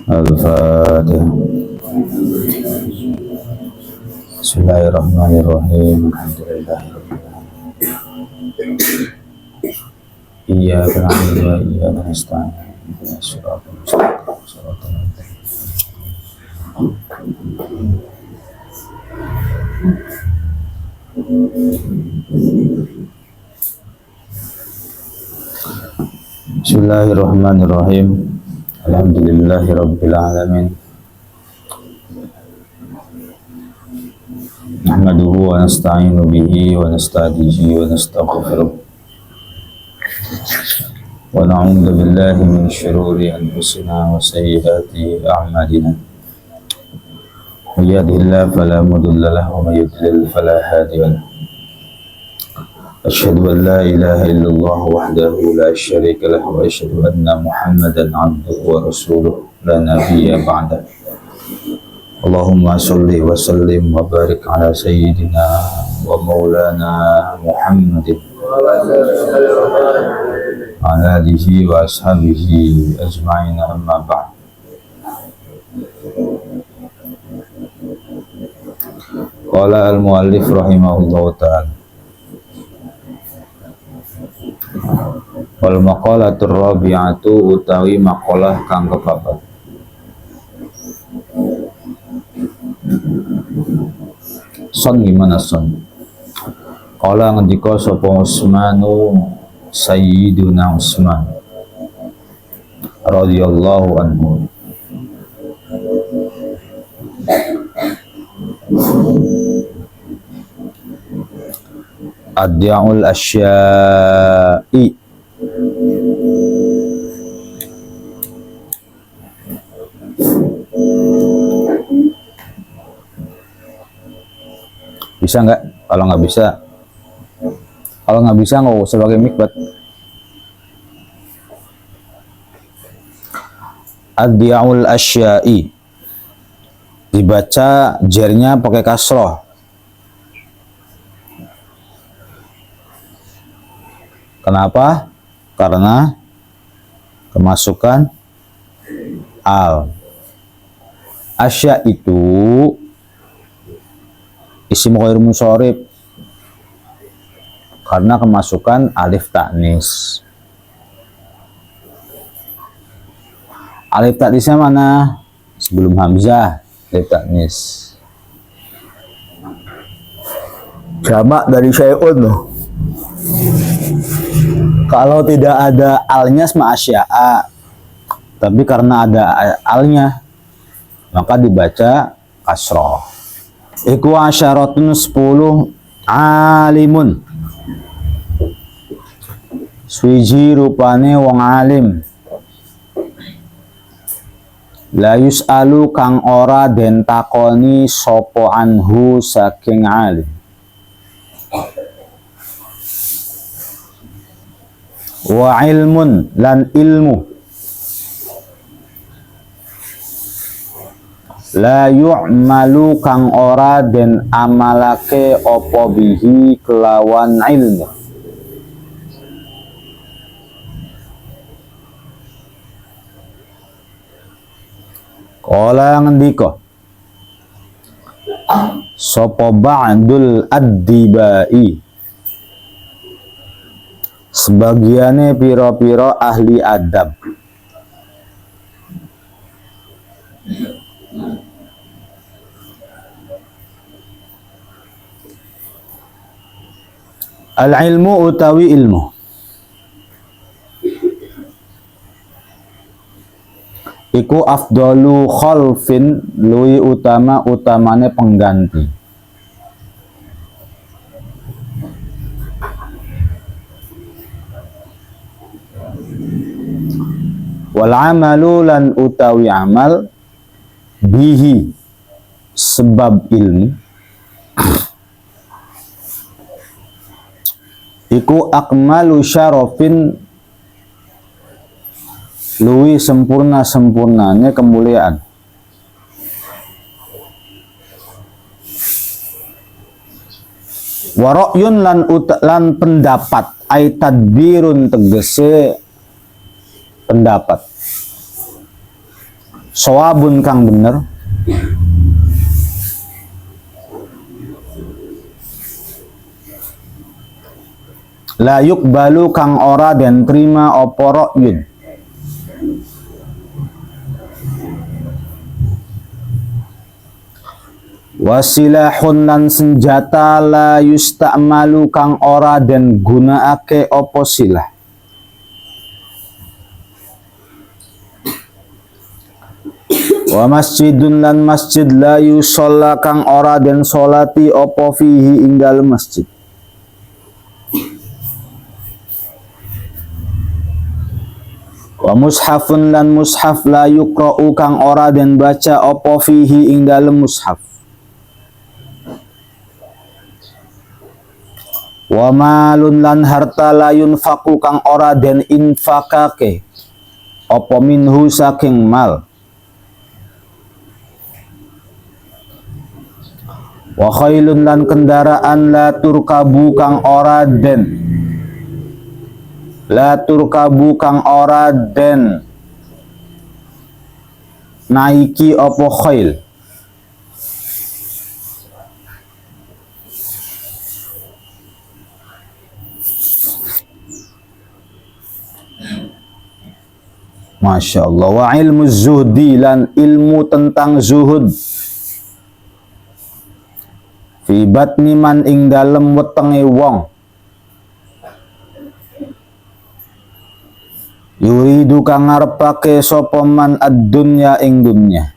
Al-Fatihah. Bismillahirrahmanirrahim. Alhamdulillahirrahmanirrahim. Iyyaka na'budu wa iyyaka nasta'in. Ihdinas siratal mustaqim. Shiratal ladzina Bismillahirrahmanirrahim. Alhamdulillahirabbil alamin. Nahmaduhu wa nasta'inu bihi wa nasta'dihi wa nastaghfiruh. Wa na'udzu billahi min syururi anfusina wa sayyiati a'malina. May yahdihillahu fala mudilla lahu wa may yudlil fala hadiya lahu. Asyhadu an la ilaha illallah wahdahu la syarika lahu wa asyhadu anna Muhammadan 'abduhu wa rasuluh la nabiyya ba'da. Allahumma shalli wa sallim wa barik ala sayyidina wa maulana Muhammadin ala alihi wa ashabihi ajma'in, amma ba'd. Qala al-muallif rahimahullahu ta'ala wal maqalatur rabi'atu utawi maqalah kang kepapat. Son gimana son? Qala ngendika sapa Utsmanu Sayyiduna Utsman radhiyallahu anhu. Adya'ul asya'i bisa nggak? Kalau nggak bisa nggak usah pakai mikbat. Adya'ul asya'i dibaca jernya pakai kasroh. Kenapa? Karena kemasukan al. Asya itu isim ghair munsharif karena kemasukan alif ta'nis. Alif ta'nisnya mana? Sebelum hamzah, alif ta'nis. Jamak dari syai'un loh. Kalau tidak ada alnya sama asya'a, tapi karena ada alnya maka dibaca kasroh. Iku asyaratun 10 alimun. Swiji rupane wong alim. La yus'alu kang ora den takoni sapa anhu saking alim. Wa ilmun lan ilmu. La yu'malu kang ora den amalake opo bihi kelawan ilmu. Kala ngendika sapa ba'dul ad-dibai, sebagiane pira-pira ahli adab. Al-ilmu utawi ilmu iku afdalu khalfin luwi utamane pengganti. Wal amalu lan utawi amal bihi sebab ilmu iku akmalu syarafin luwi sempurnanya kemuliaan. Wa ra'yun lan pendapat ay tadbirun tegese pendapat. Shawabun kang bener. La yuqbalu kang ora den terima apa ra'yun. Wasilahun lan senjata la yusta'malu kang ora den gunakake apa silah. Wa masjidun lan masjid la yusalla kang ora den solati apa fihi ing dalem masjid. Wa mushafun lan mushaf la yuqra'u kang ora den baca apa fihi ing dalem mushaf. Wa malun lan harta la yunfaqu kang ora den infakake apa minhu saking mal. Wa khailun lan kendaraan la turkabu kang ora den naiki apa khail. Masya Allah. Wa ilmu zuhdi lan ilmu tentang zuhud. Fi batni man ing dalem wetenge wong. Yuridu kang ngarepake sapa man ad-dunya ing dunya.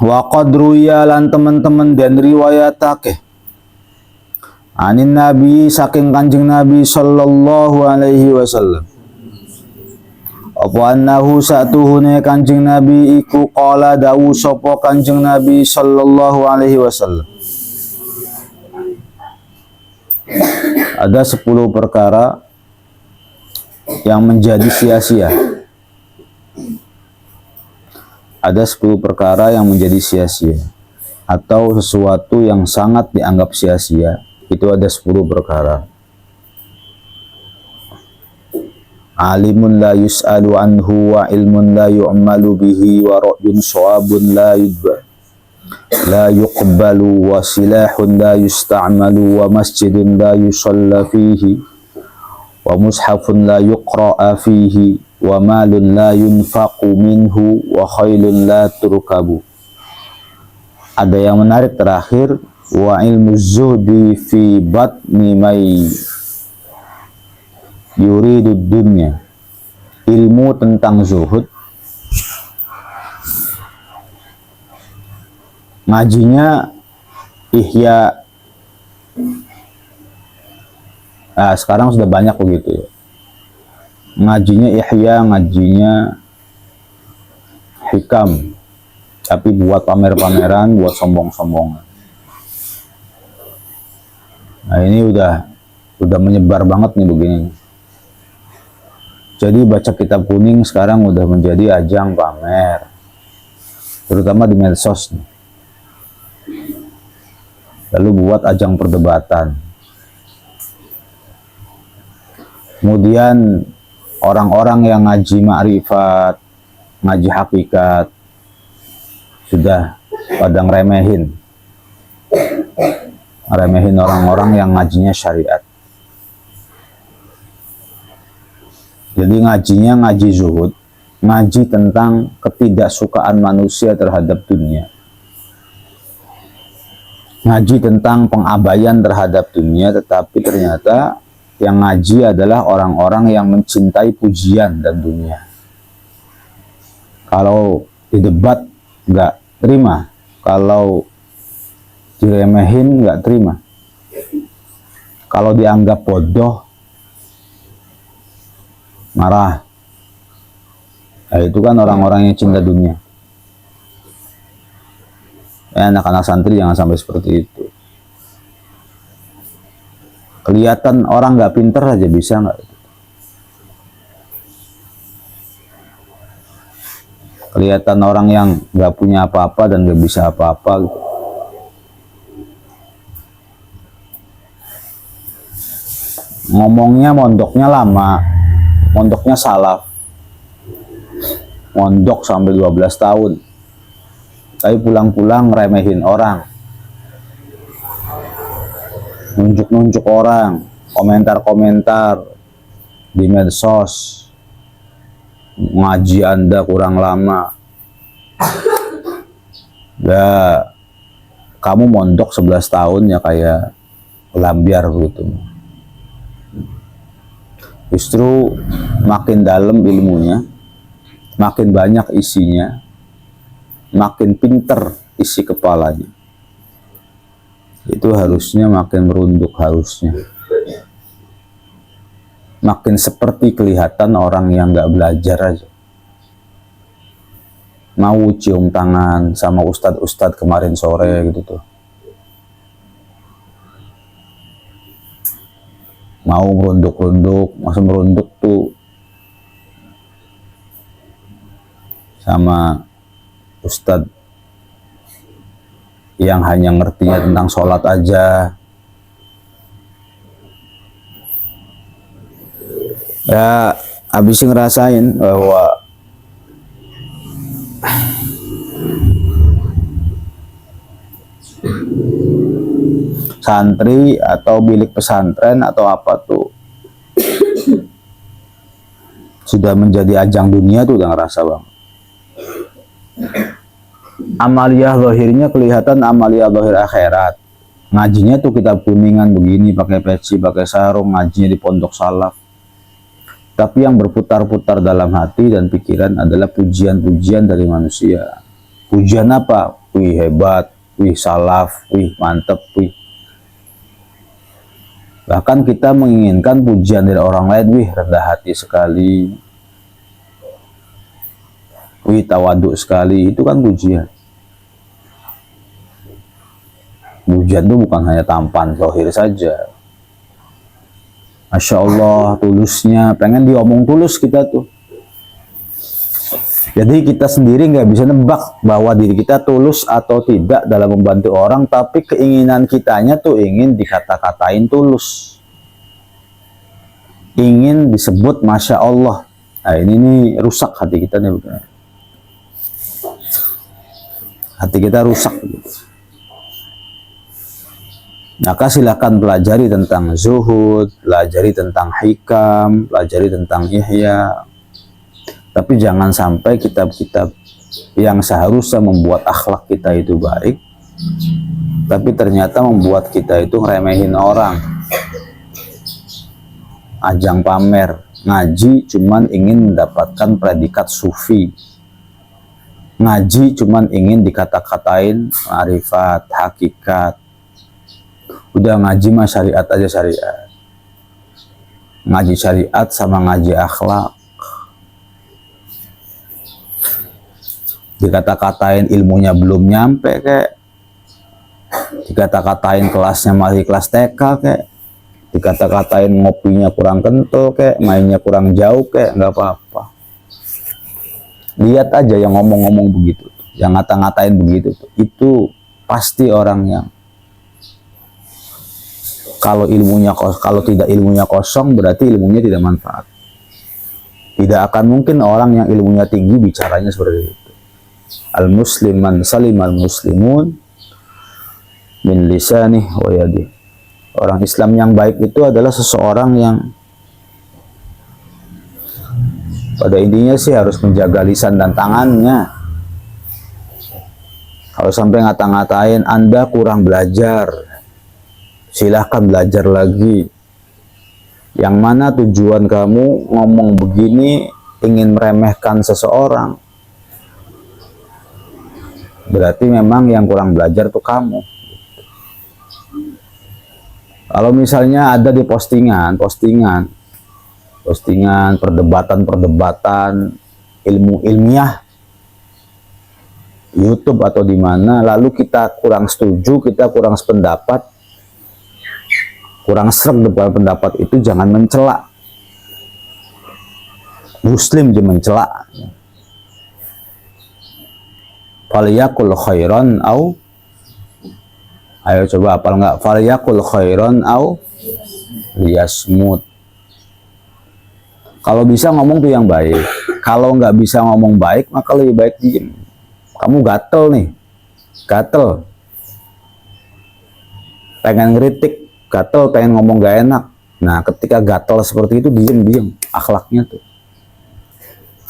Wa qadruya lan teman-teman dan riwayatake anin nabi saking kanjeng nabi sallallahu alaihi wasallam apa annahu satuhune kanjeng nabi iku qala dawu sapa kanjeng nabi sallallahu alaihi wasallam. Ada 10 perkara yang menjadi sia-sia. Ada 10 perkara yang menjadi sia-sia atau sesuatu yang sangat dianggap sia-sia. Itu ada 10 perkara. Alimun la yus'alu anhu wa ilmun la yu'malu bihi wa ra'yun shawabun la yuqbalu wa silahun la yusta'malu wa masjidun la yusalla fihi wa mushafun la yuqra'a fihi wa malun la yunfaqu minhu wa khailun la turkabu. Ada yang menarik terakhir, wa ilmu zuhdi fi batni may yuridu dunya. Ilmu tentang zuhud, ngajinya ihya. Sekarang sudah banyak begitu ya. Ngajinya ihya, ngajinya hikam, tapi buat pamer-pameran, buat sombong-sombongan. Nah ini udah menyebar banget nih begini. Jadi baca kitab kuning sekarang udah menjadi ajang pamer, terutama di medsos nih. Lalu buat ajang perdebatan. Kemudian orang-orang yang ngaji ma'rifat, ngaji hakikat, sudah pada ngeremehin orang-orang yang ngajinya syariat. Jadi ngajinya ngaji zuhud, ngaji tentang ketidaksukaan manusia terhadap dunia, ngaji tentang pengabaian terhadap dunia, tetapi ternyata yang ngaji adalah orang-orang yang mencintai pujian dan dunia. Kalau didebat nggak terima, kalau diremehin nggak terima, kalau dianggap bodoh marah. Nah, itu kan orang-orang yang cinta dunia. Anak-anak santri jangan sampai seperti itu. Kelihatan orang nggak pinter aja bisa nggak? Kelihatan orang yang nggak punya apa-apa dan nggak bisa apa-apa. ngomongnya mondoknya lama, mondoknya salaf, mondok sampai 12 tahun, tapi pulang-pulang remehin orang, nunjuk-nunjuk orang, komentar-komentar di medsos, ngaji Anda kurang lama. Ya, kamu mondok 11 tahun ya kayak lambiar gitu. Justru makin dalam ilmunya, makin banyak isinya, makin pinter isi kepalanya. Itu harusnya makin merunduk harusnya. Makin seperti kelihatan orang yang nggak belajar aja. Mau cium tangan sama ustadz-ustadz kemarin sore gitu tuh. Mau merunduk-runduk, masa merunduk tuh sama ustadz yang hanya ngertinya tentang sholat aja. Ya, habis ngerasain bahwa santri atau bilik pesantren atau apa tuh sudah menjadi ajang dunia tuh udah ngerasa bang. Amaliyah zahirnya kelihatan amaliyah zahir akhirat. Ngajinya tuh kitab kuningan begini, pakai peci, pakai sarung, ngajinya di pondok salaf. Tapi yang berputar-putar dalam hati dan pikiran adalah pujian-pujian dari manusia. Pujian apa? Wih hebat, wih salaf, wih mantep, wih. Bahkan kita menginginkan pujian dari orang lain, wih rendah hati sekali, wih tawaduk sekali, itu kan pujian. Pujian itu bukan hanya tampan zahir saja. Masya Allah, tulusnya, pengen diomong tulus kita tuh. Jadi kita sendiri nggak bisa nebak bahwa diri kita tulus atau tidak dalam membantu orang, tapi keinginan kitanya tuh ingin dikata-katain tulus, ingin disebut Masya Allah. Nah ini nih rusak hati kita nih, bukan? Hati kita rusak. Maka silakan pelajari tentang zuhud, pelajari tentang hikam, pelajari tentang ihya. Tapi jangan sampai kitab-kitab yang seharusnya membuat akhlak kita itu baik, tapi ternyata membuat kita itu ngeremehin orang. Ajang pamer, ngaji cuman ingin mendapatkan predikat sufi. Ngaji cuman ingin dikata-katain ma'rifat, hakikat. Udah ngaji mah syariat aja syariat. Ngaji syariat sama ngaji akhlak. Dikata-katain ilmunya belum nyampe kayak, dikata-katain kelasnya masih kelas TK kayak, dikata-katain ngopinya kurang kental kayak, mainnya kurang jauh kayak, nggak apa-apa. Lihat aja yang ngomong-ngomong begitu, yang ngata-ngatain begitu tuh, itu pasti orang yang kalau tidak ilmunya kosong berarti ilmunya tidak manfaat. Tidak akan mungkin orang yang ilmunya tinggi bicaranya seperti itu. Al-muslim man salimal muslimun min lisanih wa yadih. Orang Islam yang baik itu adalah seseorang yang pada intinya sih harus menjaga lisan dan tangannya. Kalau sampai ngata-ngatain Anda kurang belajar, silahkan belajar lagi. Yang mana tujuan kamu ngomong begini ingin meremehkan seseorang, berarti memang yang kurang belajar tuh kamu. Kalau misalnya ada di postingan perdebatan ilmu ilmiah YouTube atau di mana, lalu kita kurang setuju, kita kurang sependapat, kurang serem dengan pendapat itu, jangan mencela. Muslim dia mencela. Faliyakul khairan ayo coba hafal nggak? Faliyakul khairan liyasmut. Kalau bisa ngomong tuh yang baik. Kalau nggak bisa ngomong baik, maka lebih baik diem. Kamu gatel nih, gatel. Pengen ngeritik, gatel, pengen ngomong gak enak. Nah, ketika gatel seperti itu, diem. Akhlaknya tuh.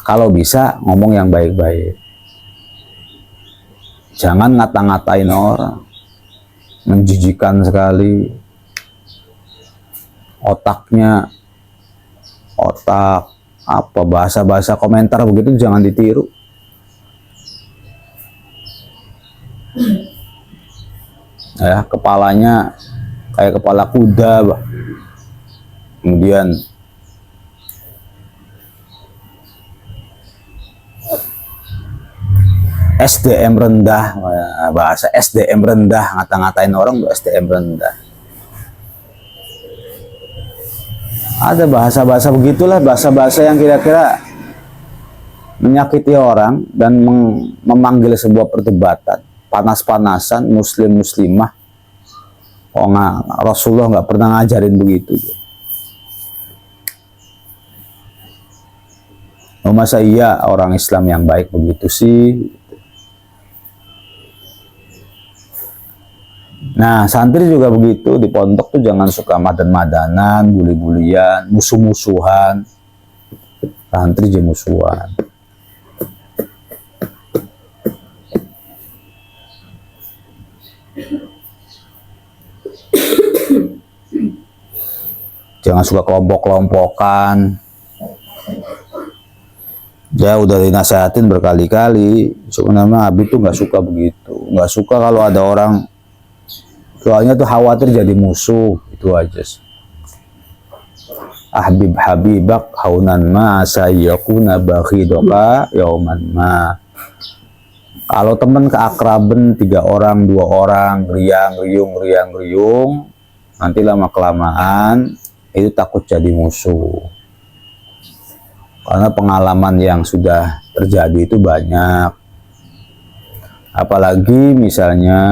Kalau bisa, ngomong yang baik-baik. Jangan ngata-ngatain orang. Menjijikan sekali. Otak apa bahasa-bahasa komentar begitu jangan ditiru. Ya, kepalanya kayak kepala kuda, bah. Kemudian SDM rendah, bahasa SDM rendah, ngata-ngatain orang tuh SDM rendah. Ada bahasa-bahasa begitulah, bahasa-bahasa yang kira-kira menyakiti orang dan memanggil sebuah perdebatan, panas-panasan, muslim-muslimah. Oh, Rasulullah nggak pernah ngajarin begitu. Oh, masa iya orang Islam yang baik begitu sih? Nah, santri juga begitu, di pondok tuh jangan suka madan-madanan, bully-bulian, musuh-musuhan. Santri jadi musuhan. Jangan suka kelompok-kelompokan. Ya udah dinasehatin berkali-kali. Sebenarnya Abi tuh nggak suka begitu. Nggak suka kalau ada orang, soalnya tuh khawatir jadi musuh, itu aja. Ahbib habibak haunan ma sayyakuna bakhidoka yauman ma. Kalau temen keakraben 3 orang, 2 orang, riang-riung, nanti lama-kelamaan itu takut jadi musuh. Karena pengalaman yang sudah terjadi itu banyak. Apalagi misalnya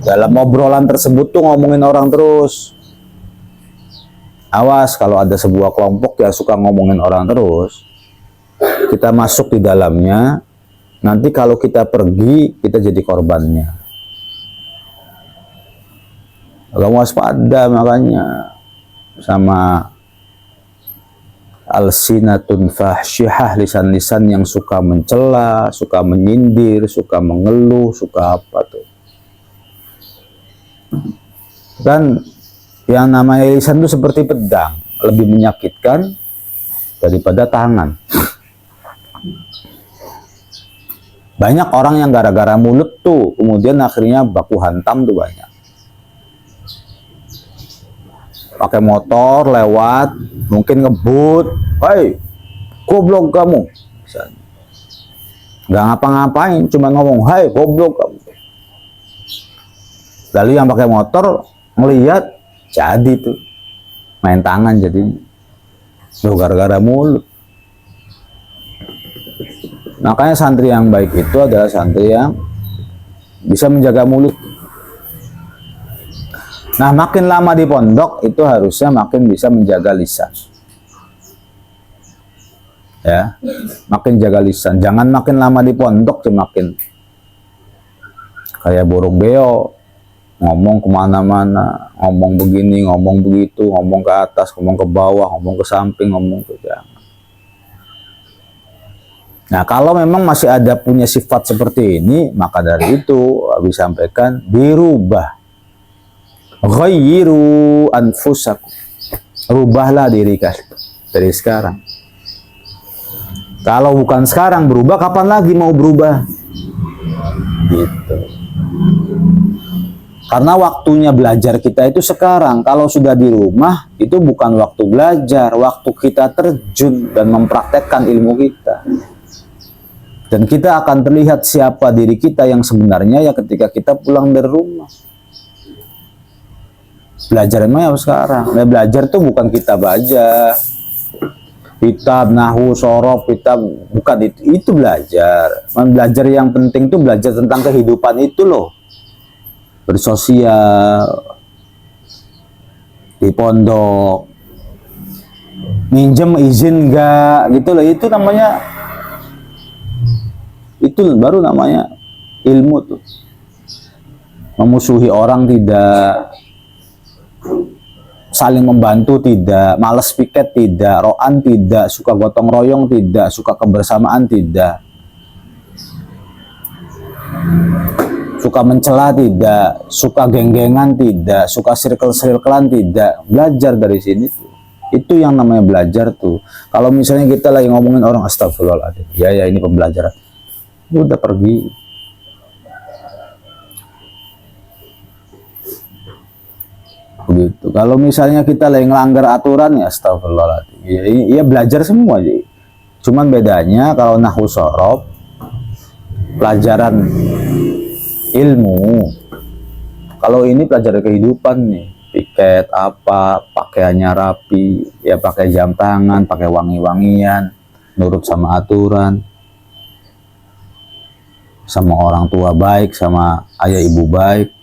dalam obrolan tersebut tuh ngomongin orang terus. Awas kalau ada sebuah kelompok yang suka ngomongin orang terus, kita masuk di dalamnya, nanti kalau kita pergi, kita jadi korbannya. Kamu waspada makanya sama alsinatun fahsyihah, lisan-lisan yang suka mencela, suka menyindir, suka mengeluh, suka apa tuh. Dan yang namanya lisan itu seperti pedang, lebih menyakitkan daripada tangan. Banyak orang yang gara-gara mulut tuh kemudian akhirnya baku hantam tuh banyak. Pakai motor lewat, mungkin ngebut, "Hei, goblok kamu." Misalnya. Nggak ngapa-ngapain, cuma ngomong, "Hei, goblok kamu." Lalu yang pakai motor ngelihat, jadi tuh main tangan jadi gara-gara mulut. Makanya santri yang baik itu adalah santri yang bisa menjaga mulut. Nah, makin lama di pondok itu harusnya makin bisa menjaga lisan. Ya, makin jaga lisan. Jangan makin lama di pondok makin kayak burung beo, ngomong kemana-mana, ngomong begini, ngomong begitu, ngomong ke atas, ngomong ke bawah, ngomong ke samping, ngomong ke jangan. Nah, kalau memang masih ada punya sifat seperti ini, maka dari itu habis sampaikan dirubah. Ghayyiru anfusakum. Rubahlah diri kalian dari sekarang. Kalau bukan sekarang berubah, kapan lagi mau berubah? Gitu. Karena waktunya belajar kita itu sekarang. Kalau sudah di rumah, itu bukan waktu belajar, waktu kita terjun dan mempraktekkan ilmu kita. Dan kita akan terlihat siapa diri kita yang sebenarnya ya ketika kita pulang dari rumah. Belajar emang ya sekarang. Nah, belajar tuh bukan kitab aja. Kitab, nahu, sorof, kitab, bukan itu belajar. Belajar yang penting tuh belajar tentang kehidupan itu loh. bersosial di pondok, minjem izin enggak gitu loh, itu baru namanya ilmu tuh. Memusuhi orang tidak, saling membantu tidak, malas piket tidak, roan tidak, suka gotong royong tidak, suka kebersamaan tidak, suka mencela tidak, suka geng-gengan tidak, suka circle-circlean tidak. Belajar dari sini tuh. Itu yang namanya belajar tuh. Kalau misalnya kita lagi ngomongin orang, astagfirullahaladzim, ya ini pembelajaran, udah pergi. Begitu. Kalau misalnya kita lagi ngelanggar aturan, ya astagfirullahaladzim, ya belajar semua sih. Cuman bedanya kalau nahwu shorof, pelajaran ilmu, kalau ini pelajaran kehidupan nih, piket apa, pakaiannya rapi, ya pakai jam tangan, pakai wangi-wangian, nurut sama aturan, sama orang tua baik, sama ayah ibu baik.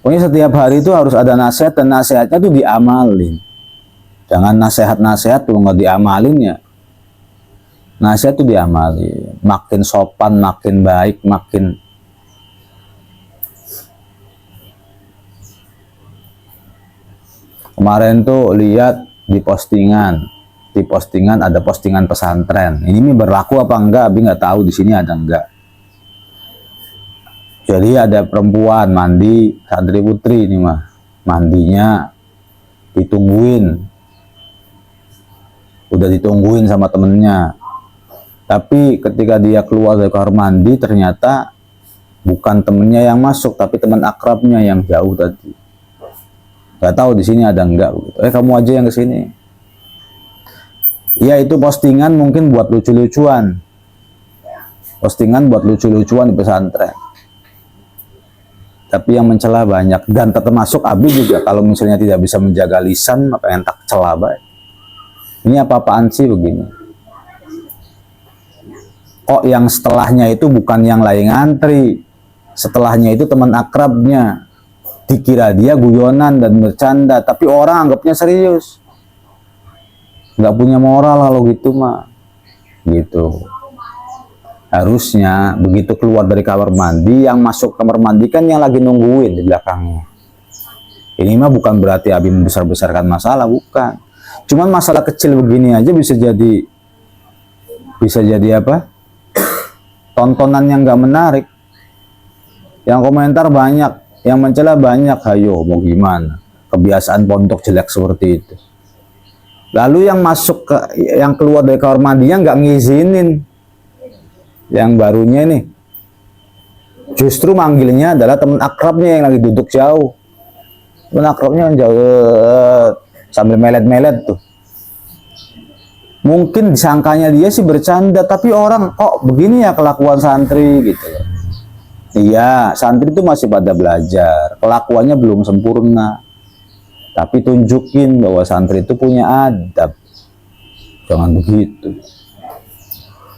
Pokoknya setiap hari itu harus ada nasihat, dan nasihatnya tuh diamalin. Jangan nasihat-nasihat tuh nggak diamalin ya. Nasihat tuh diamalin. Makin sopan, makin baik, makin kemarin tuh lihat di postingan ada postingan pesantren. Ini berlaku apa enggak? Abi nggak tahu di sini ada enggak. Jadi ada perempuan mandi, santri putri ini mah, mandinya ditungguin, udah ditungguin sama temennya. Tapi ketika dia keluar dari kamar mandi, ternyata bukan temennya yang masuk, tapi teman akrabnya yang jauh tadi. Gak tahu di sini ada enggak begitu. Kamu aja yang kesini. Ya itu postingan mungkin buat lucu-lucuan, di pesantren. Tapi yang mencela banyak, dan termasuk Abi juga. Kalau misalnya tidak bisa menjaga lisan, apa yang tak cela baik. Ini apa-apaan sih begini? Kok yang setelahnya itu bukan yang lain ngantri, setelahnya itu teman akrabnya. Dikira dia guyonan dan bercanda, tapi orang anggapnya serius. Nggak punya moral kalau gitu mah. Gitu. Harusnya begitu keluar dari kamar mandi, yang masuk kamar mandi kan yang lagi nungguin di belakangnya. Ini mah bukan berarti Abi membesar-besarkan masalah, bukan. Cuman masalah kecil begini aja bisa jadi apa? Tontonan yang nggak menarik. Yang komentar banyak, yang mencela banyak. Hayo mau gimana? Kebiasaan pondok jelek seperti itu. Lalu yang keluar dari kamar mandinya nggak ngizinin. Yang barunya nih, justru manggilnya adalah teman akrabnya yang lagi duduk jauh. Teman akrabnya yang jauh, sambil melet-melet tuh. Mungkin disangkanya dia sih bercanda, tapi orang kok begini ya kelakuan santri gitu. Iya, santri itu masih pada belajar, kelakuannya belum sempurna. Tapi tunjukin bahwa santri itu punya adab. Jangan begitu.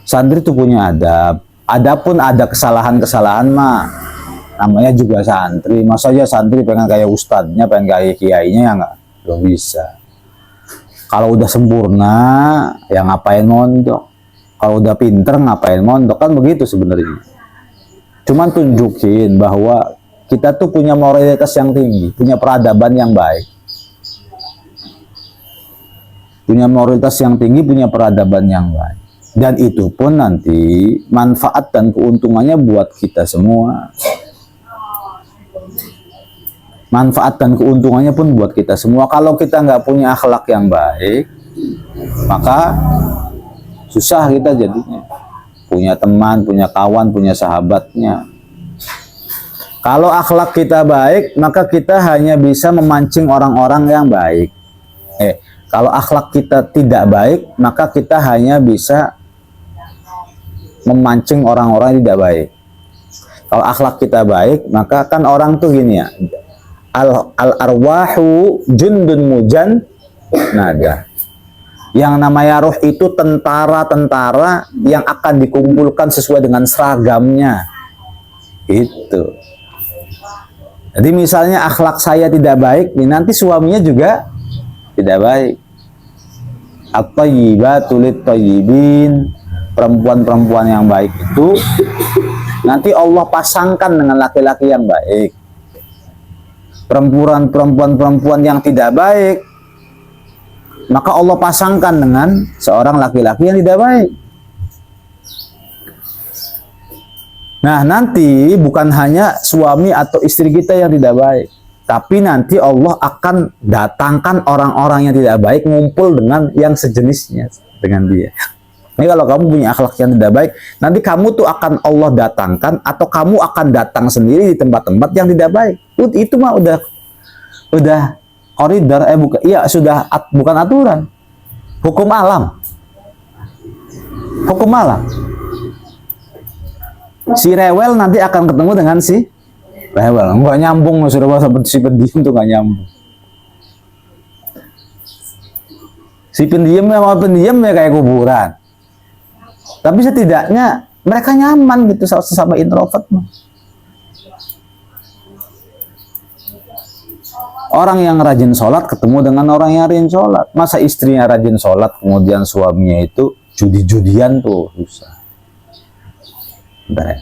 Santri itu punya adab. Adapun ada kesalahan-kesalahan mah, namanya juga santri. Masa aja santri pengen kayak ustadznya, pengen kayak kiainya, ya nggak bisa. Kalau udah sempurna, ya ngapain mondok? Kalau udah pinter, ngapain mondok? Kan begitu sebenarnya. Cuman tunjukin bahwa kita tuh punya moralitas yang tinggi, punya peradaban yang baik. Punya moralitas yang tinggi, punya peradaban yang baik. Dan itu pun nanti manfaat dan keuntungannya buat kita semua. Manfaat dan keuntungannya pun buat kita semua. Kalau kita nggak punya akhlak yang baik, maka susah kita jadinya. Punya teman, punya kawan, punya sahabatnya. Kalau akhlak kita baik, maka kita hanya bisa memancing orang-orang yang baik. Kalau akhlak kita tidak baik, maka kita hanya bisa memancing orang-orang yang tidak baik. Kalau akhlak kita baik, maka kan orang tuh gini ya, al arwahu jundun mujan nada. Yang namanya ruh itu tentara-tentara yang akan dikumpulkan sesuai dengan seragamnya. Itu. Jadi misalnya akhlak saya tidak baik, nanti suaminya juga tidak baik. At-thayyibatu lit-thayyibin, perempuan-perempuan yang baik itu nanti Allah pasangkan dengan laki-laki yang baik. Perempuan-perempuan yang tidak baik, maka Allah pasangkan dengan seorang laki-laki yang tidak baik. Nah, nanti bukan hanya suami atau istri kita yang tidak baik, tapi nanti Allah akan datangkan orang-orang yang tidak baik ngumpul dengan yang sejenisnya dengan dia. Ini kalau kamu punya akhlak yang tidak baik, nanti kamu tuh akan Allah datangkan atau kamu akan datang sendiri di tempat-tempat yang tidak baik. Itu mah udah koridor, bukan aturan. Hukum alam. Hukum alam. Si rewel nanti akan ketemu dengan si rewel. Nggak nyambung, sudah si pendiam tuh nggak nyambung. Si pendiam sama pendiam ya kayak kuburan. Tapi setidaknya mereka nyaman gitu sesama introvert. Orang yang rajin sholat ketemu dengan orang yang rajin sholat. Masa istrinya rajin sholat kemudian suaminya itu judi-judian tuh susah. Bentar ya.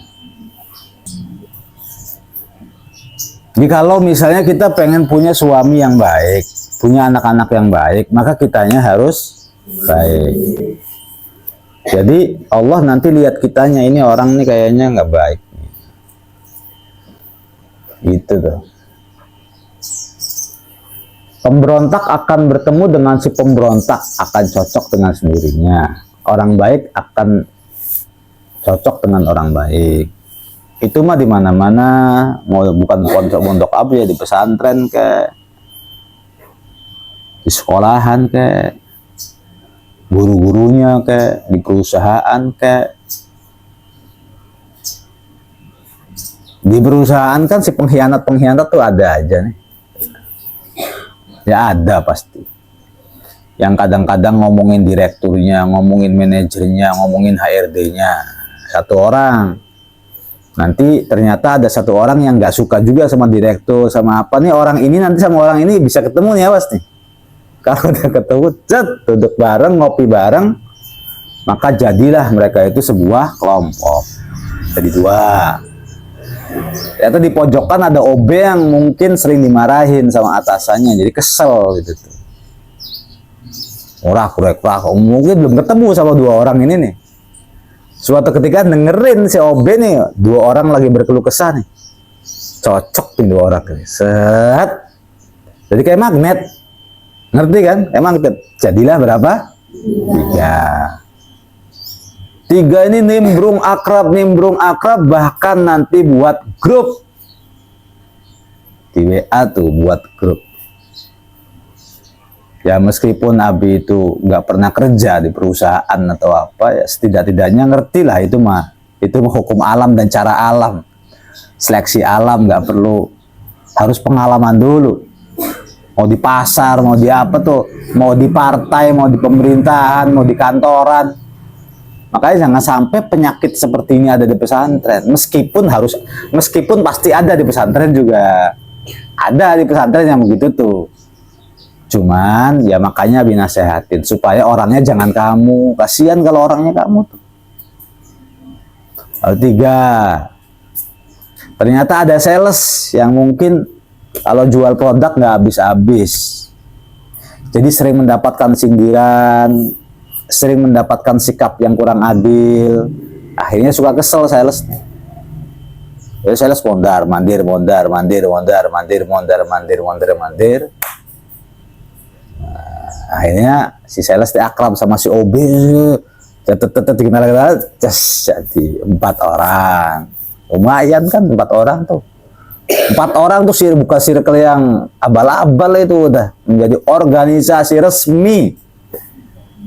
Jadi kalau misalnya kita pengen punya suami yang baik, punya anak-anak yang baik, maka kitanya harus baik. Jadi Allah nanti lihat kitanya, ini orang nih kayaknya nggak baik. Gitu tuh. Pemberontak akan bertemu dengan si pemberontak, akan cocok dengan sendirinya. Orang baik akan cocok dengan orang baik. Itu mah di mana-mana, mau bukan pondok apa ya, di pesantren ke, di sekolahan ke, guru-gurunya ke, di perusahaan ke. Di perusahaan kan si pengkhianat-pengkhianat tuh ada aja nih. Ya ada pasti. Yang kadang-kadang ngomongin direkturnya, ngomongin manajernya, ngomongin HRD-nya. Satu orang, nanti ternyata ada satu orang yang nggak suka juga sama direktur, sama apa nih, orang ini nanti sama orang ini bisa ketemu nih, awas nih. Kalau udah ketemu, duduk bareng, ngopi bareng, maka jadilah mereka itu sebuah kelompok. Jadi dua. Ternyata di pojokan ada OB yang mungkin sering dimarahin sama atasannya, jadi kesel gitu tuh. Mungkin belum ketemu sama dua orang ini nih. Suatu ketika dengerin si OB nih, dua orang lagi berkeluh kesah nih. Cocok nih dua orang nih. Set. Jadi kayak magnet. Ngerti kan? Emang jadilah berapa? 3. 3 ini nimbrung akrab, bahkan nanti buat grup. Di WA tuh buat grup. Ya meskipun Abi itu nggak pernah kerja di perusahaan atau apa, ya setidak-tidaknya ngerti lah itu mah hukum alam dan cara alam, seleksi alam, nggak perlu harus pengalaman dulu. Mau di pasar, mau di apa tuh, mau di partai, mau di pemerintahan, mau di kantoran. Makanya jangan sampai penyakit seperti ini ada di pesantren. Meskipun pasti ada di pesantren juga, ada di pesantren yang begitu tuh. Cuman ya makanya binasehatin supaya orangnya jangan kamu, kasihan kalau orangnya kamu tuh. 3, ternyata ada sales yang mungkin kalau jual produk nggak habis-habis, jadi sering mendapatkan sindiran, sering mendapatkan sikap yang kurang adil, akhirnya suka kesel sales. Jadi sales mondar mandir. Akhirnya si sales akrab sama si OB, dikenal-kenal, jadi 4 orang. Lumayan kan 4 orang tuh. 4 orang tuh bukan circle yang abal-abal, itu udah menjadi organisasi resmi.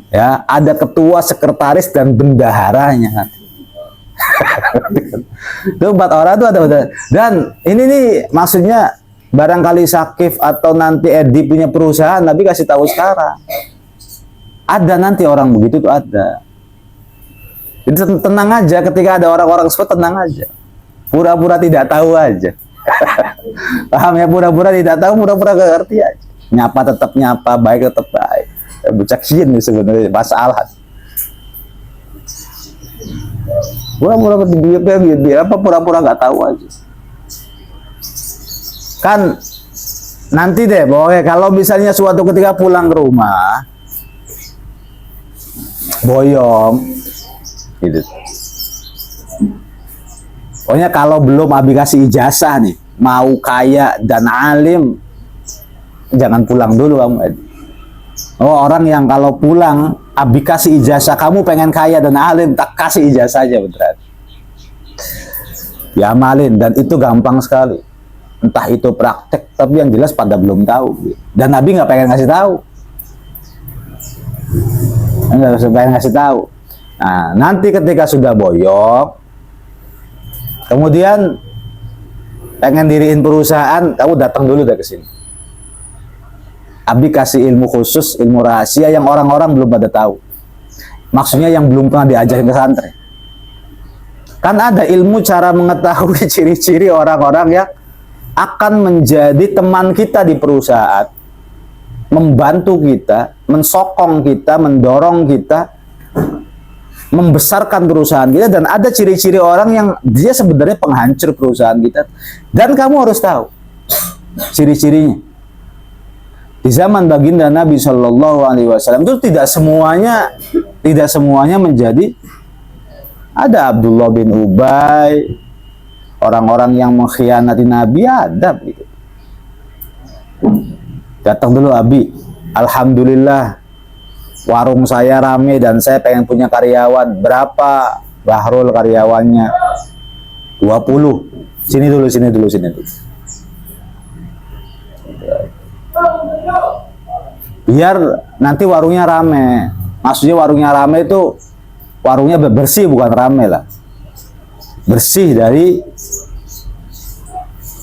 Ya, ada ketua, sekretaris dan bendaharanya. Itu 4 orang tuh ada. Dan ini nih maksudnya barangkali Sakif atau nanti Edi punya perusahaan, tapi kasih tahu sekarang. Ada nanti orang begitu tuh ada. Jadi tenang aja ketika ada orang-orang seperti tenang aja. Pura-pura tidak tahu aja. Paham ya? Pura-pura tidak tahu, pura-pura gak ngerti aja. Nyapa tetap nyapa, baik tetap baik. Becakin nih sebenarnya masalah. Pura-pura biar apa, pura-pura nggak tahu aja. Kan nanti deh, pokoknya kalau misalnya suatu ketika pulang ke rumah, boyong, gitu. Pokoknya kalau belum Abi kasih ijazah nih, mau kaya dan alim, jangan pulang dulu kamu. Oh, orang yang kalau pulang Abi kasih ijazah, kamu pengen kaya dan alim, tak kasih ijazah aja beneran. Ya amalin, dan itu gampang sekali. Entah itu praktek, tapi yang jelas pada belum tahu. Dan Nabi nggak pengen ngasih tahu. Nggak pengen ngasih tahu. Nah, nanti ketika sudah boyok, kemudian pengen diriin perusahaan, kamu datang dulu dari sini. Abi kasih ilmu khusus, ilmu rahasia yang orang-orang belum pada tahu. Maksudnya yang belum pernah diajarin ke santri. Kan ada ilmu cara mengetahui ciri-ciri orang-orang yang akan menjadi teman kita di perusahaan, membantu kita, mensokong kita, mendorong kita, membesarkan perusahaan kita. Dan ada ciri-ciri orang yang dia sebenarnya penghancur perusahaan kita, dan kamu harus tahu ciri-cirinya. Di zaman baginda Nabi Shallallahu Alaihi Wasallam itu tidak semuanya menjadi. Ada Abdullah bin Ubay, orang-orang yang mengkhianati Nabi ada begitu. Datang dulu Abi, alhamdulillah warung saya rame dan saya pengen punya karyawan. Berapa Bahrul karyawannya? 20. Sini dulu. Biar nanti warungnya rame. Maksudnya warungnya rame itu warungnya bersih, bukan rame lah. Bersih dari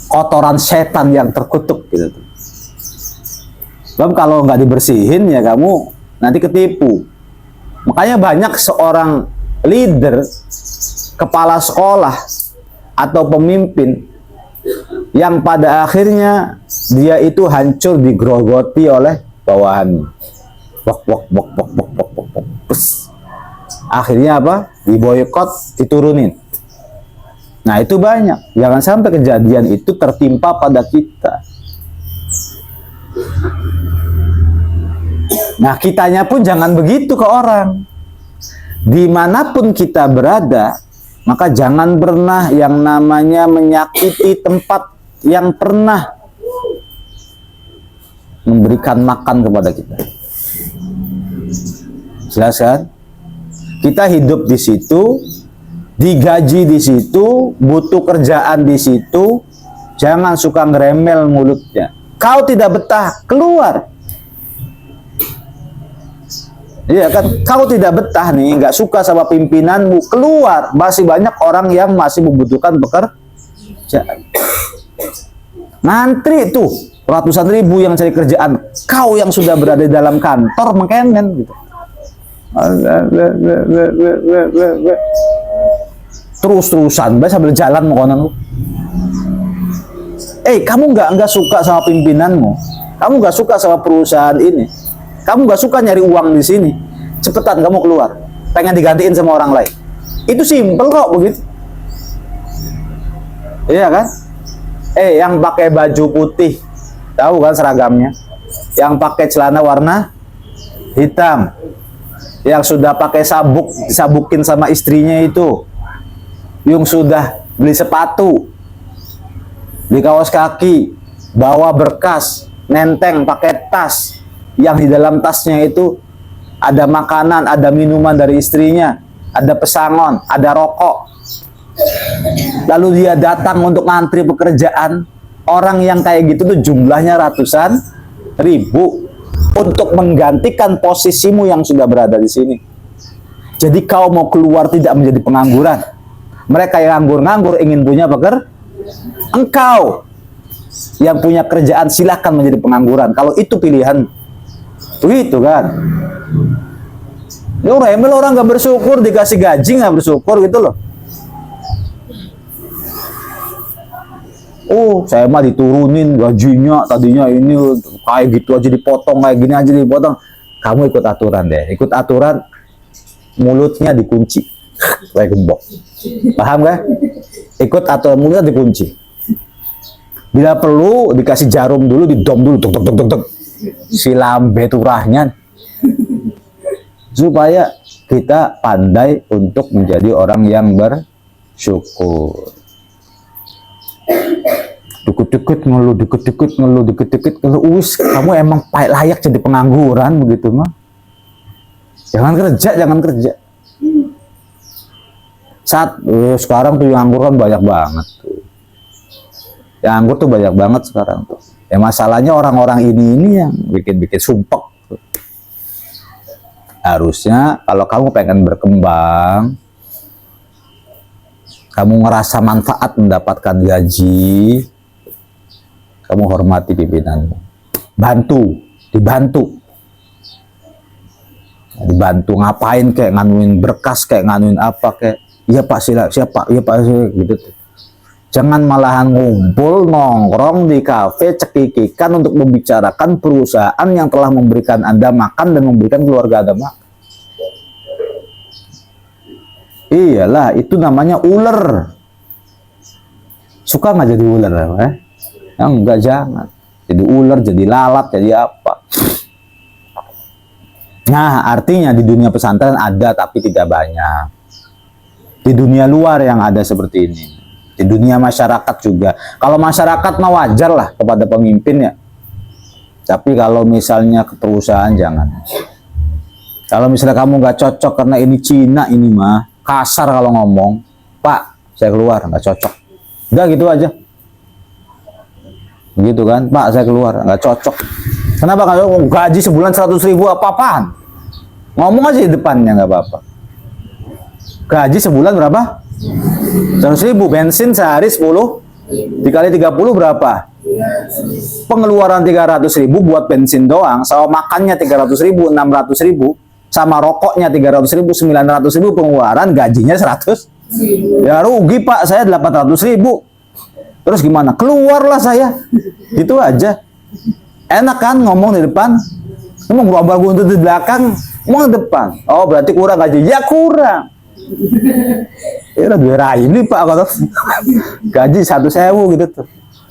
kotoran setan yang terkutuk gitu. Sebab kalau nggak dibersihin ya kamu nanti ketipu. Makanya banyak seorang leader, kepala sekolah atau pemimpin yang pada akhirnya dia itu hancur digrogoti oleh bawahan. Bok. Akhirnya apa? Diboykot, diturunin. Nah itu banyak. Jangan sampai kejadian itu tertimpa pada kita. Nah kitanya pun jangan begitu ke orang. Dimanapun kita berada, maka jangan pernah yang namanya menyakiti tempat yang pernah memberikan makan kepada kita. Jelas kan? Kita hidup di situ, digaji di situ, butuh kerjaan di situ. Jangan suka ngeremel mulutnya. Kau tidak betah, keluar. Iya kan, kau tidak betah nih, nggak suka sama pimpinanmu, keluar. Masih banyak orang yang masih membutuhkan pekerjaan. Ngantri tuh ratusan ribu yang cari kerjaan. Kau yang sudah berada di dalam kantor mengkenen gitu. Terus-terusan sambil jalan mengkonon lu. Kamu nggak suka sama pimpinanmu, kamu nggak suka sama perusahaan ini, kamu nggak suka nyari uang di sini, cepetan kamu keluar, pengen digantiin sama orang lain. Itu simpel kok begitu. Iya kan? Yang pakai baju putih, tahu kan seragamnya? Yang pakai celana warna hitam, yang sudah pakai sabuk, disabukin sama istrinya itu, yang sudah beli sepatu, beli kaos kaki, bawa berkas, nenteng pakai tas, yang di dalam tasnya itu ada makanan, ada minuman dari istrinya, ada pesangon, ada rokok. Lalu dia datang untuk ngantri pekerjaan. Orang yang kayak gitu tuh jumlahnya ratusan ribu untuk menggantikan posisimu yang sudah berada di sini. Jadi kau mau keluar tidak menjadi pengangguran. Mereka yang nganggur-nganggur ingin punya pekerjaan. Engkau yang punya kerjaan silahkan menjadi pengangguran. Kalau itu pilihan, begitu kan? Ya remel orang nggak bersyukur, dikasih gaji nggak bersyukur gitu loh. Oh, saya mah diturunin gajinya, tadinya ini kayak gitu aja dipotong, kayak gini aja dipotong. Kamu ikut aturan deh, ikut aturan, mulutnya dikunci, kayak gembok. Paham gak? Ikut aturan, mulutnya dikunci. Bila perlu dikasih jarum dulu, didom dulu, tuk tuk tuk tuk tuk. Silam beturahnya. Supaya kita pandai untuk menjadi orang yang bersyukur. Dikit-dikit ngeluh, dikit-dikit ngeluh, dikit-dikit ngeluh. Kamu emang layak jadi pengangguran begitu mah. Jangan kerja. Sekarang tuh yang nganggur kan banyak banget tuh. Yang nganggur tuh banyak banget sekarang tuh. Ya masalahnya orang-orang ini yang bikin-bikin sumpek. Harusnya kalau kamu pengen berkembang, kamu ngerasa manfaat mendapatkan gaji, kamu hormati pimpinanmu. Dibantu ngapain, kayak nganuin berkas, kayak nganuin apa, kayak iya pak siapa, iya pak gitu. Jangan malahan ngumpul nongkrong di kafe cekikikan untuk membicarakan perusahaan yang telah memberikan Anda makan dan memberikan keluarga Anda makan. Iyalah, itu namanya ular. Suka nggak jadi ular? Enggak, jangan. Jadi ular, jadi lalat, jadi apa? Nah, artinya di dunia pesantren ada, tapi tidak banyak. Di dunia luar yang ada seperti ini. Di dunia masyarakat juga. Kalau masyarakat mah wajar lah kepada pemimpin ya. Tapi kalau misalnya ke perusahaan jangan. Kalau misalnya kamu nggak cocok karena ini Cina ini mah. Kasar kalau ngomong, Pak, saya keluar, nggak cocok. Udah gitu aja. Gitu kan, Pak, saya keluar, nggak cocok. Kenapa? Kalau gaji sebulan 100.000 apa-apaan? Ngomong aja di depannya, nggak apa-apa. Gaji sebulan berapa? 100.000, bensin sehari 10, dikali 30 berapa? Pengeluaran 300.000 buat bensin doang, sama makannya 300.000, 600.000. Sama rokoknya 300.000, 900.000, pengeluaran gajinya 100. Ya rugi Pak, saya 800.000. Terus gimana? Keluarlah saya. Gitu aja. Enak kan ngomong di depan? Ngomong berubah untuk di belakang, ngomong di depan. Oh berarti kurang gaji? Ya kurang. Ya udah ini Pak, kalau gaji 1.000 gitu tuh.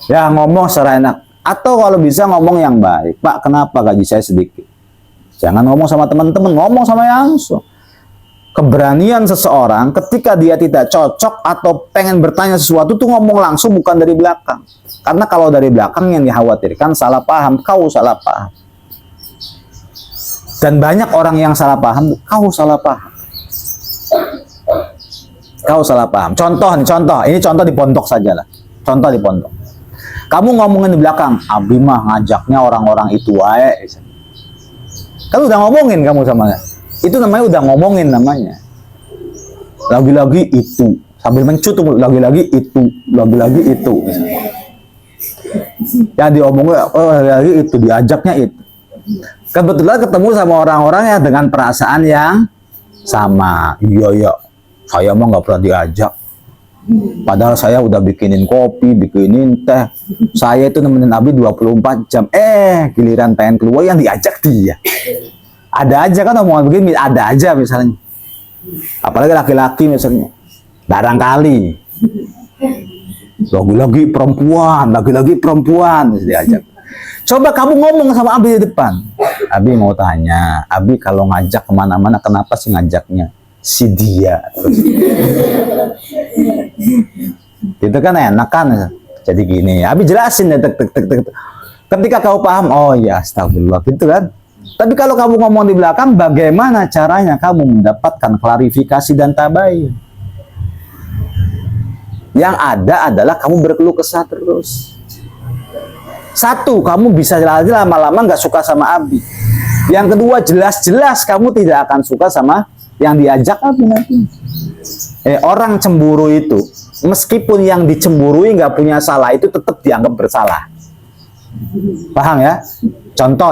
Ya ngomong secara enak. Atau kalau bisa ngomong yang baik. Pak, kenapa gaji saya sedikit? Jangan ngomong sama teman-teman, ngomong sama yang langsung. Keberanian seseorang ketika dia tidak cocok atau pengen bertanya sesuatu tuh ngomong langsung, bukan dari belakang. Karena kalau dari belakang yang dikhawatirkan salah paham, kau salah paham. Dan banyak orang yang salah paham, kau salah paham. Kau salah paham. Ini contoh di pondok saja lah. Contoh di pondok. Kamu ngomongin di belakang, Abi mah ngajaknya orang-orang itu wae. Kan udah ngomongin kamu sama dia. Itu namanya udah ngomongin namanya. Lagi-lagi itu. Sambil mencutuk, lagi-lagi itu. Lagi-lagi itu. Ya diomongin, lagi itu. Diajaknya itu. Kebetulan ketemu sama orang-orang yang dengan perasaan yang sama. Iya. Saya mah nggak pernah diajak. Padahal saya udah bikinin kopi, bikinin teh. Saya itu nemenin Abi 24 jam. Giliran pengen keluar yang diajak dia. Ada aja kan omongan begini, ada aja misalnya. Apalagi laki-laki misalnya. Barangkali. Lagi-lagi perempuan diajak. Coba kamu ngomong sama Abi di depan. Abi mau tanya, Abi kalau ngajak kemana-mana kenapa sih ngajaknya si dia? Itu kan enak kan. Jadi gini, Abi jelasin ya, ketika kau paham, oh ya astagfirullah gitu kan. Tapi kalau kamu ngomong di belakang, bagaimana caranya kamu mendapatkan klarifikasi dan tabayun? Yang ada adalah kamu berkeluh kesah terus. Satu, kamu bisa lama-lama nggak suka sama Abi. Yang kedua, jelas-jelas kamu tidak akan suka sama yang diajak Abi nanti. Orang cemburu itu, meskipun yang dicemburui nggak punya salah, itu tetap dianggap bersalah. Paham ya? Contoh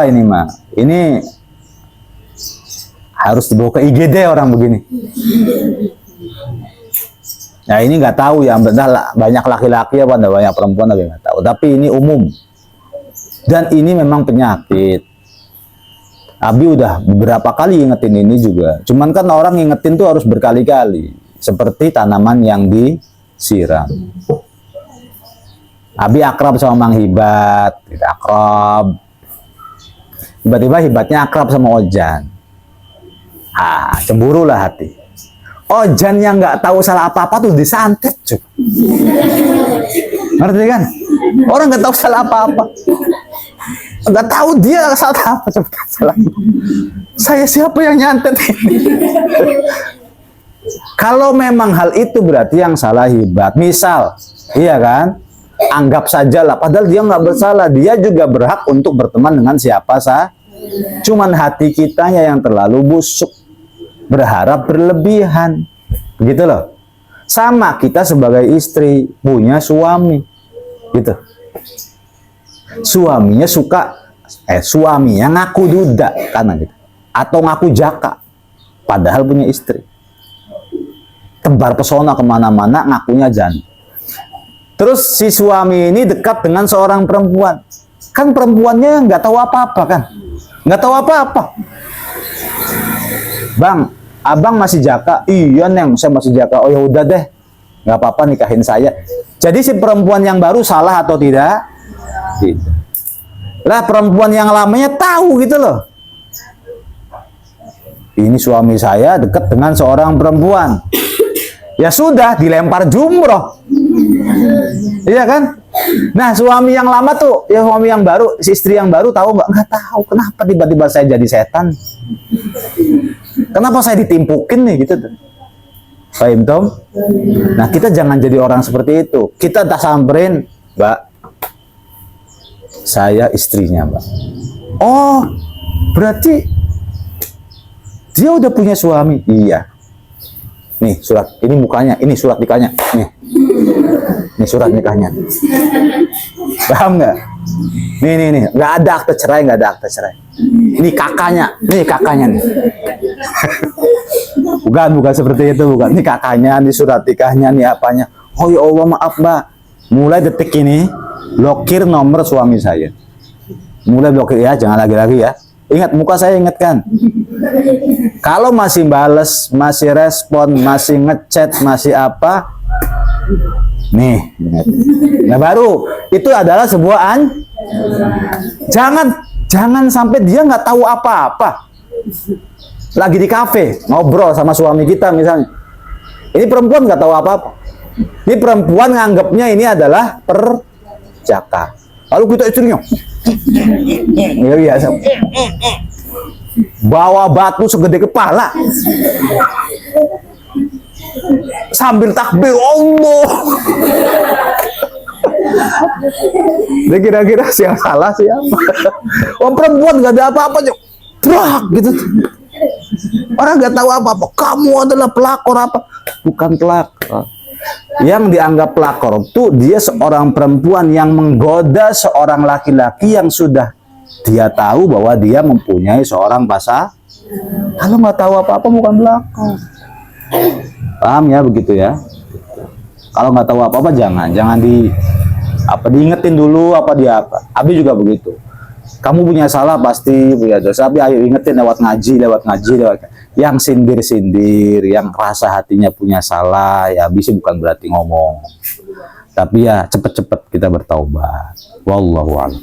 ini mah. Ini harus dibawa ke IGD orang begini. Nah ini nggak tahu ya, banyak laki-laki apa banyak perempuan tapi nggak tahu. Tapi ini umum dan ini memang penyakit. Abi udah beberapa kali ingetin ini juga. Cuman kan orang ingetin tuh harus berkali-kali, seperti tanaman yang disiram. Abi akrab sama Mang Hibat, akrab. Tiba-tiba Hibatnya akrab sama Ojan. Cemburu lah hati. Ojan yang nggak tahu salah apa-apa tuh disantet, cuy. Ngerti kan? Orang nggak tahu salah apa-apa, nggak tahu dia salah apa, salah. Saya siapa yang nyantet ini? Kalau memang hal itu berarti yang salah Hibat, misal, iya kan? Anggap saja lah, padahal dia nggak bersalah, dia juga berhak untuk berteman dengan siapa sah. Cuman hati kitanya yang terlalu busuk, berharap berlebihan, gitu loh. Sama kita sebagai istri punya suami, gitu. Suaminya suaminya ngaku duda, kan gitu. Atau ngaku jaka, padahal punya istri. Tebar pesona kemana-mana, ngakunya janda. Terus si suami ini dekat dengan seorang perempuan. Kan perempuannya nggak tahu apa-apa kan? Nggak tahu apa-apa. Bang, abang masih jaka? Iya Neng, saya masih jaka. Oh ya udah deh, nggak apa-apa nikahin saya. Jadi si perempuan yang baru salah atau tidak? Tidak. Lah perempuan yang lamanya tahu gitu loh. Ini suami saya dekat dengan seorang perempuan. Ya sudah, dilempar jumroh. Iya kan? Nah suami yang lama tuh, ya suami yang baru, si istri yang baru tahu nggak? Nggak tahu. Kenapa tiba-tiba saya jadi setan? Kenapa saya ditimpukin nih gitu? Paham Tom? Nah kita jangan jadi orang seperti itu. Kita tak samperin, Mbak. Saya istrinya, Mbak. Oh, berarti dia udah punya suami? Iya. Nih surat, ini mukanya, ini surat nikahnya, nih surat nikahnya. Paham nggak? Nih, nggak ada akte cerai, nggak ada akte cerai. Ini kakaknya nih. bukan seperti itu, bukan. Ini kakaknya, ini surat nikahnya, nih apanya. Oh ya Allah maaf Mbak, mulai detik ini blokir nomor suami saya. Mulai blokir ya, jangan lagi-lagi ya. Ingat muka saya, ingatkan. Kalau masih bales, masih respon, masih ngechat, masih apa, nih, nah baru itu adalah sebuah jangan sampai dia nggak tahu apa-apa. Lagi di kafe ngobrol sama suami kita misalnya, ini perempuan nggak tahu apa-apa. Ini perempuan nganggapnya ini adalah perjaka. Lalu kita istrinya, ya biasa. Bawa batu segede kepala sambil takbir Allah. Kira-kira siapa salah siapa? Orang perempuan nggak ada apa-apa brak gitu. Orang nggak tahu apa-apa. Kamu adalah pelakor apa? Bukan pelakor. Yang dianggap pelakor itu dia seorang perempuan yang menggoda seorang laki-laki yang sudah dia tahu bahwa dia mempunyai seorang pasangan. Kalau nggak tahu apa-apa bukan pelakor. Paham ya begitu ya? Kalau nggak tahu apa-apa jangan diingetin dulu apa dia apa. Abi juga begitu. Kamu punya salah pasti punya dosa. Abi ayo ingetin lewat ngaji. Yang sindir-sindir, yang rasa hatinya punya salah, ya Abi sih bukan berarti ngomong. Tapi ya cepet-cepet kita bertaubat. Wallahu a'lam.